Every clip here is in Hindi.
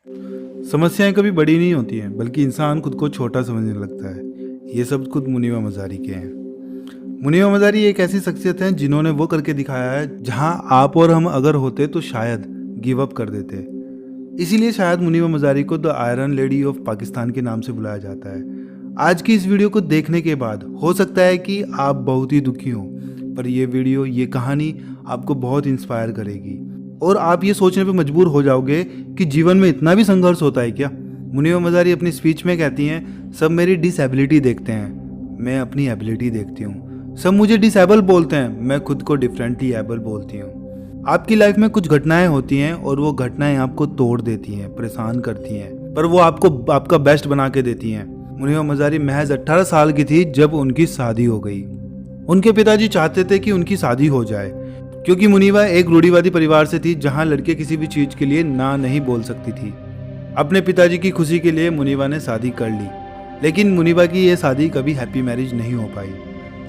समस्याएं कभी बड़ी नहीं होती हैं, बल्कि इंसान खुद को छोटा समझने लगता है। ये सब खुद मुनीबा मज़ारी के हैं। मुनीबा मज़ारी एक ऐसी शख्सियत हैं जिन्होंने वो करके दिखाया है जहां आप और हम अगर होते तो शायद गिव अप कर देते। इसीलिए शायद मुनीबा मज़ारी को the iron lady of Pakistan के नाम से बुलाया जाता है। आज की इस वीडियो को देखने के बाद हो सकता है कि आप बहुत ही दुखी हों, पर ये वीडियो, ये कहानी आपको बहुत इंस्पायर करेगी और आप ये सोचने पे मजबूर हो जाओगे कि जीवन में इतना भी संघर्ष होता है क्या। मुनीबा मज़ारी अपनी स्पीच में कहती हैं, सब मेरी डिसेबिलिटी देखते हैं, मैं अपनी एबिलिटी देखती हूँ। सब मुझे डिसेबल बोलते हैं, मैं खुद को डिफरेंटली एबल बोलती हूँ। आपकी लाइफ में कुछ घटनाएं होती हैं और वो घटनाएं आपको तोड़ देती हैं, परेशान करती हैं, पर वो आपको आपका बेस्ट बना के देती हैं। मुनीबा मज़ारी महज 18 साल की थी जब उनकी शादी हो गई। उनके पिताजी चाहते थे कि उनकी शादी हो जाए, क्योंकि मुनीबा एक रूढ़िवादी परिवार से थी जहां लड़के किसी भी चीज के लिए ना नहीं बोल सकती थी। अपने पिताजी की खुशी के लिए मुनीबा ने शादी कर ली, लेकिन मुनीबा की यह शादी कभी हैप्पी मैरिज नहीं हो पाई।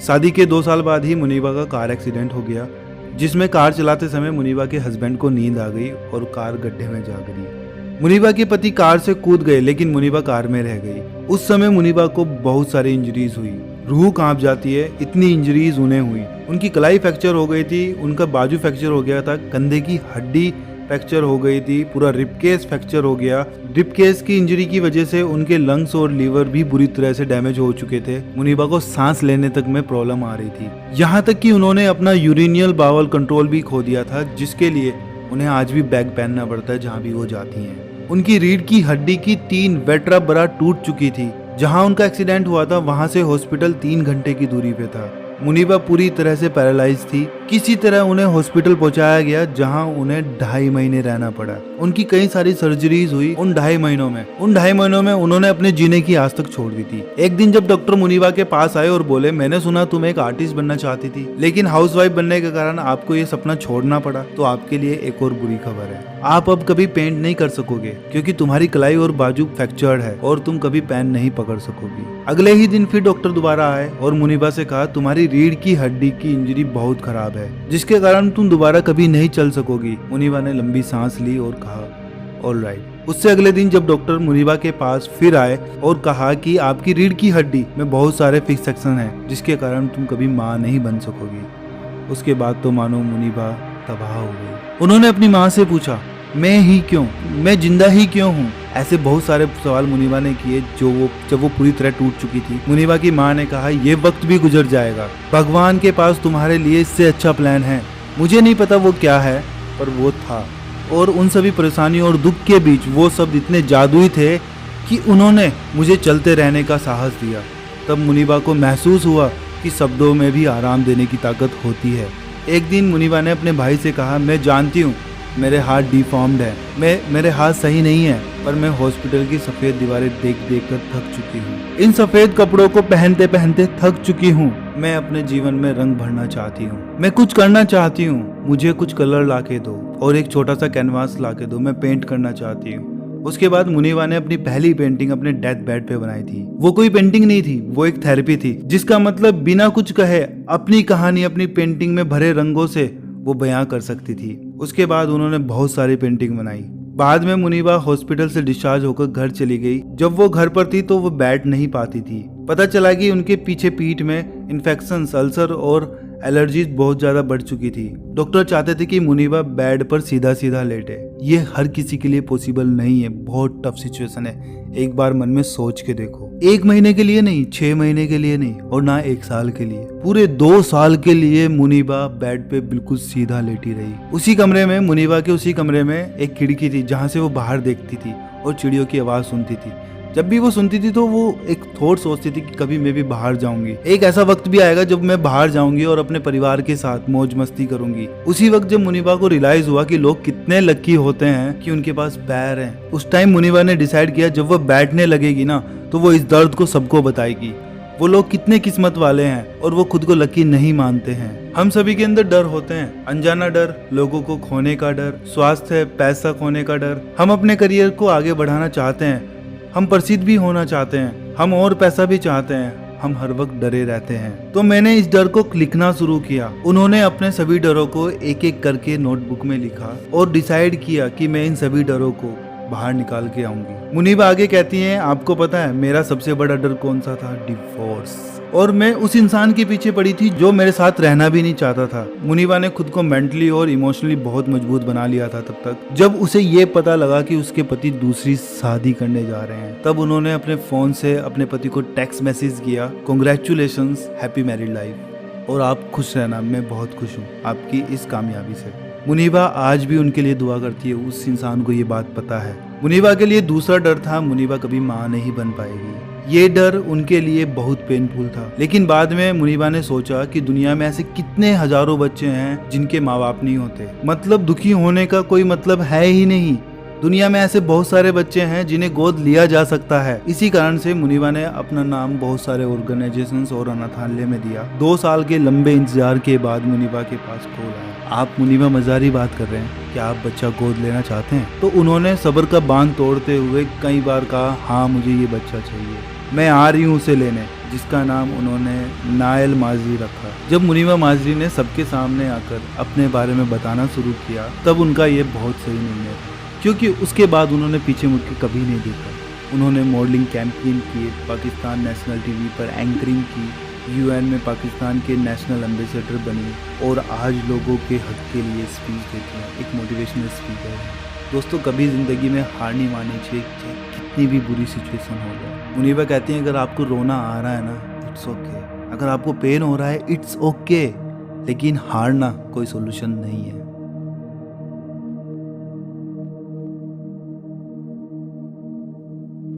शादी के 2 साल बाद ही मुनीबा का कार एक्सीडेंट हो गया, जिसमें कार चलाते समय मुनीबा के हस्बैंड को नींद आ गई और कार गड्ढे में जा गिरी। मुनीबा के पति कार से कूद गए, लेकिन मुनीबा कार में रह गई। उस समय मुनीबा को बहुत सारी इंजरीज हुई, रूह कांप जाती है, इतनी इंजरीज उन्हें हुई। उनकी कलाई फ्रैक्चर हो गई थी, उनका बाजू फ्रैक्चर हो गया था, कंधे की हड्डी फ्रैक्चर हो गई थी, पूरा रिबकेस फ्रैक्चर हो गया। रिबकेस की इंजरी की वजह से उनके लंग्स और लीवर भी बुरी तरह से डैमेज हो चुके थे। मुनीबा को सांस लेने तक में प्रॉब्लम आ रही थी, यहाँ तक कि उन्होंने अपना यूरिनियल बावल कंट्रोल भी खो दिया था, जिसके लिए उन्हें आज भी बैग पहनना पड़ता है जहाँ भी वो जाती हैं। उनकी रीढ़ की हड्डी की 3 वर्टेब्रा टूट चुकी थी। जहां उनका एक्सीडेंट हुआ था वहां से हॉस्पिटल 3 घंटे की दूरी पे था। मुनीबा पूरी तरह से पैरालाइज थी। किसी तरह उन्हें हॉस्पिटल पहुंचाया गया, जहां उन्हें 2.5 महीने रहना पड़ा। उनकी कई सारी सर्जरीज हुई उन 2.5 महीनों में उन्होंने अपने जीने की आस तक छोड़ दी थी। एक दिन जब डॉक्टर मुनीबा के पास आए और बोले, मैंने सुना तुम एक आर्टिस्ट बनना चाहती थी, लेकिन हाउसवाइफ बनने के कारण आपको ये सपना छोड़ना पड़ा, तो आपके लिए एक और बुरी खबर है, आप अब कभी पेंट नहीं कर सकोगे, क्योंकि तुम्हारी कलाई और बाजू फ्रैक्चर्ड है और तुम कभी पेन नहीं पकड़ सकोगी। अगले ही दिन फिर डॉक्टर दोबारा आए और मुनीबा से कहा, तुम्हारी रीढ़ की हड्डी की इंजरी बहुत खराब है, जिसके कारण तुम दोबारा कभी नहीं चल सकोगी। मुनीबा ने लंबी सांस ली और कहा, ऑलराइट। उससे अगले दिन जब डॉक्टर मुनीबा के पास फिर आए और कहा कि आपकी रीढ़ की हड्डी में बहुत सारे फिक्सेशन हैं, जिसके कारण तुम कभी माँ नहीं बन सकोगी। उसके बाद तो मानो मुनीबा तबाह हो गई। उन्होंने अपनी माँ से पूछा, मैं ही क्यों, मैं जिंदा ही क्यों हूँ। ऐसे बहुत सारे सवाल मुनीबा ने किए जब वो पूरी तरह टूट चुकी थी। मुनीबा की माँ ने कहा, ये वक्त भी गुजर जाएगा, भगवान के पास तुम्हारे लिए इससे अच्छा प्लान है। मुझे नहीं पता वो क्या है, पर वो था। और उन सभी परेशानियों और दुख के बीच वो शब्द इतने जादुई थे कि उन्होंने मुझे चलते रहने का साहस दिया। तब मुनीबा को महसूस हुआ कि शब्दों में भी आराम देने की ताकत होती है। एक दिन मुनीबा ने अपने भाई से कहा, मैं जानती हूँ मेरे हाथ डिफॉर्म्ड है, मेरे हाथ सही नहीं है, पर मैं हॉस्पिटल की सफेद दीवारें देख देख कर थक चुकी हूँ। इन सफेद कपड़ों को पहनते पहनते थक चुकी हूँ। मैं अपने जीवन में रंग भरना चाहती हूँ, मैं कुछ करना चाहती हूँ। मुझे कुछ कलर लाके दो और एक छोटा सा कैनवास लाके दो, मैं पेंट करना चाहती हूँ। उसके बाद मुनीबा ने अपनी पहली पेंटिंग अपने डेथ बेड पे बनाई थी। वो कोई पेंटिंग नहीं थी, वो एक थेरेपी थी, जिसका मतलब बिना कुछ कहे अपनी कहानी अपनी पेंटिंग में भरे रंगों से वो बयां कर सकती थी। उसके बाद उन्होंने बहुत सारी पेंटिंग बनाई। बाद में मुनीबा हॉस्पिटल से डिस्चार्ज होकर घर चली गई। जब वो घर पर थी तो वो बैठ नहीं पाती थी। पता चला कि उनके पीछे पीठ में इन्फेक्शन, अल्सर और एलर्जीज बहुत ज्यादा बढ़ चुकी थी। डॉक्टर चाहते थे कि मुनीबा बेड पर सीधा सीधा लेटे। ये हर किसी के लिए पॉसिबल नहीं है, बहुत टफ सिचुएशन है। एक बार मन में सोच के देखो, 1 महीने के लिए नहीं, 6 महीने के लिए नहीं, और ना 1 साल के लिए, पूरे 2 साल के लिए मुनीबा बेड पे बिल्कुल सीधा लेटी रही। उसी कमरे में, मुनीबा के उसी कमरे में एक खिड़की थी जहाँ से वो बाहर देखती थी और चिड़ियों की आवाज सुनती थी। जब भी वो सुनती थी तो वो एक थॉट सोचती थी कि कभी मैं भी बाहर जाऊंगी। एक ऐसा वक्त भी आएगा जब मैं बाहर जाऊंगी और अपने परिवार के साथ मौज मस्ती करूंगी। उसी वक्त जब मुनीबा को रियलाइज हुआ कि लोग कितने लकी होते हैं कि उनके पास पैर हैं, उस टाइम मुनीबा ने डिसाइड किया, जब वो बैठने लगेगी ना तो वो इस दर्द को सबको बताएगी। वो लोग कितने किस्मत वाले हैं और वो खुद को लकी नहीं मानते हैं। हम सभी के अंदर डर होते हैं, अनजाना डर, लोगों को खोने का डर, स्वास्थ्य, पैसा खोने का डर। हम अपने करियर को आगे बढ़ाना चाहते हैं, हम प्रसिद्ध भी होना चाहते हैं, हम और पैसा भी चाहते हैं, हम हर वक्त डरे रहते हैं। तो मैंने इस डर को लिखना शुरू किया। उन्होंने अपने सभी डरों को एक एक करके नोटबुक में लिखा और डिसाइड किया कि मैं इन सभी डरों को बाहर निकाल के आऊंगी। मुनीबा आगे कहती हैं, आपको पता है मेरा सबसे बड़ा डर कौन सा था? डिवोर्स। और मैं उस इंसान के पीछे पड़ी थी जो मेरे साथ रहना भी नहीं चाहता था। मुनीबा ने खुद को मेंटली और इमोशनली बहुत मजबूत बना लिया था तब तक, जब उसे ये पता लगा कि उसके पति दूसरी शादी करने जा रहे हैं। तब उन्होंने अपने फोन से अपने पति को टेक्स्ट मैसेज किया, कांग्रेचुलेशंस, हैप्पी मैरिड लाइफ, और आप खुश रहना, मैं बहुत खुश हूँ आपकी इस कामयाबी से। मुनीबा आज भी उनके लिए दुआ करती है, उस इंसान को ये बात पता है। मुनीबा के लिए दूसरा डर था, मुनीबा कभी माँ नहीं बन पाएगी। ये डर उनके लिए बहुत पेनफुल था, लेकिन बाद में मुनीबा ने सोचा कि दुनिया में ऐसे कितने हजारों बच्चे हैं जिनके माँ बाप नहीं होते, मतलब दुखी होने का कोई मतलब है ही नहीं। दुनिया में ऐसे बहुत सारे बच्चे हैं जिन्हें गोद लिया जा सकता है। इसी कारण से मुनीबा ने अपना नाम बहुत सारे ऑर्गेनाइजेशंस और अनाथालय में दिया। 2 साल के लंबे इंतजार के बाद मुनीबा के पास कॉल आया। आप मुनीबा मजारी बात कर रहे हैं, क्या आप बच्चा गोद लेना चाहते हैं? तो उन्होंने सब्र का बांध तोड़ते हुए कई बार कहा, हाँ मुझे ये बच्चा चाहिए, मैं आ रही हूँ उसे लेने, जिसका नाम उन्होंने नायल माजरी रखा। जब मुनीबा माजरी ने सबके सामने आकर अपने बारे में बताना शुरू किया, तब उनका ये बहुत सही निर्णय था, क्योंकि उसके बाद उन्होंने पीछे मुड़ के कभी नहीं देखा। उन्होंने मॉडलिंग कैंपेन किए, पाकिस्तान नेशनल टीवी पर एंकरिंग की, यूएन में पाकिस्तान के नेशनल एम्बेसडर बनी, और आज लोगों के हक के लिए स्पीच देती हैं, एक मोटिवेशनल स्पीकर है। दोस्तों, कभी ज़िंदगी में हार नहीं माननी चाहिए, चाहे कितनी भी बुरी सिचुएशन हो जाए। मुनीबा कहती हैं, अगर आपको रोना आ रहा है ना, इट्स ओके, अगर आपको पेन हो रहा है, इट्स ओके, लेकिन हारना कोई सोल्यूशन नहीं है।